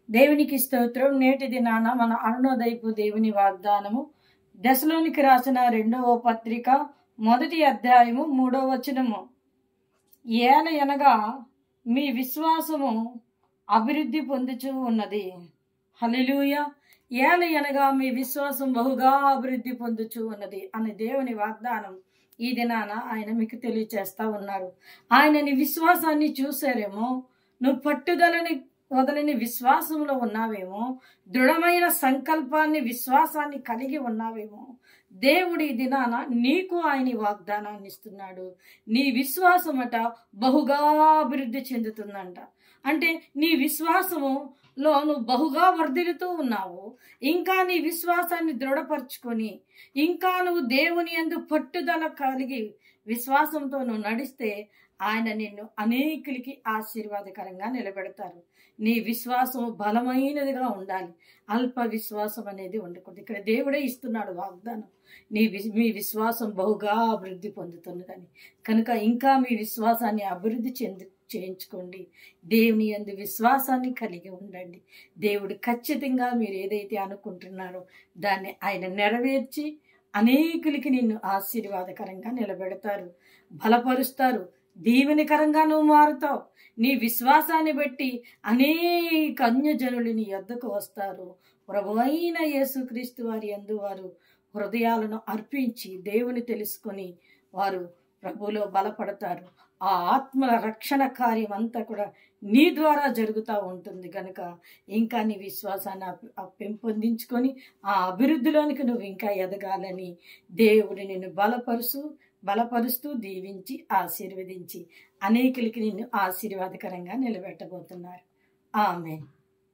దేవునికి స్తోత్రం. నేటి దినాన మన అరుణోదయపు దేవుని వాగ్దానము దశలోనికి రాసిన 2వ పత్రిక 1వ అధ్యాయము 3వ వచనము. ఏలయనగా మీ విశ్వాసము అభివృద్ధి పొందుచూ ఉన్నది. హల్లెలూయా. ఏలయనగా మీ విశ్వాసం బహుగా అభివృద్ధి పొందుచూ ఉన్నది అని దేవుని వాగ్దానం ఈ దినాన ఆయన మీకు తెలియచేస్తా ఉన్నారు. ఆయన నీ విశ్వాసాన్ని చూసారేమో, నువ్వు పట్టుదలని వదలని విశ్వాసంలో ఉన్నావేమో, దృఢమైన సంకల్పాన్ని విశ్వాసాన్ని కలిగి ఉన్నావేమో. దేవుడి దినాన నీకు ఆయన వాగ్దానాన్ని ఇస్తున్నాడు. నీ విశ్వాసమట బహుగా అభివృద్ధి చెందుతుందంట. అంటే నీ విశ్వాసములో నువ్వు బహుగా వర్ధిల్లుతూ ఉన్నావు. ఇంకా నీ విశ్వాసాన్ని దృఢపరచుకొని ఇంకా నువ్వు దేవుని యందు పట్టుదల కలిగి విశ్వాసంతో నువ్వు నడిస్తే ఆయన నిన్ను అనేకులకి ఆశీర్వాదకరంగా నిలబెడతారు. నీ విశ్వాసం బలమైనదిగా ఉండాలి. అల్ప విశ్వాసం అనేది ఉండకూడదు. ఇక్కడ దేవుడే ఇస్తున్నాడు వాగ్దానం. మీ విశ్వాసం బహుగా అభివృద్ధి పొందుతున్నదని. కనుక ఇంకా మీ విశ్వాసాన్ని అభివృద్ధి చేయించుకోండి. దేవుని యందు విశ్వాసాన్ని కలిగి ఉండండి. దేవుడు ఖచ్చితంగా మీరు ఏదైతే అనుకుంటున్నారో దాన్ని ఆయన నెరవేర్చి అనేకులకి నిన్ను ఆశీర్వాదకరంగా నిలబెడతారు, బలపరుస్తారు, దీవెనకరంగా నువ్వు మారుతావు. నీ విశ్వాసాన్ని బట్టి అనేక అన్యజనులు నీ యొద్దకు వస్తారు. ప్రభువైన యేసుక్రీస్తు వారి యందు వారు హృదయాలను అర్పించి దేవుని తెలుసుకొని వారు ప్రభువులో బలపడతారు. ఆ ఆత్మల రక్షణ కార్యం అంతా కూడా నీ ద్వారా జరుగుతూ ఉంటుంది. కనుక ఇంకా నీ విశ్వాసాన్ని పెంపొందించుకొని ఆ అభివృద్ధిలోనికి నువ్వు ఇంకా ఎదగాలని దేవుడు నిన్ను బలపరుస్తూ దీవించి ఆశీర్వదించి అనేకులకి నిన్ను ఆశీర్వాదకరంగా నిలబెట్టబోతున్నారు. ఆమేన్.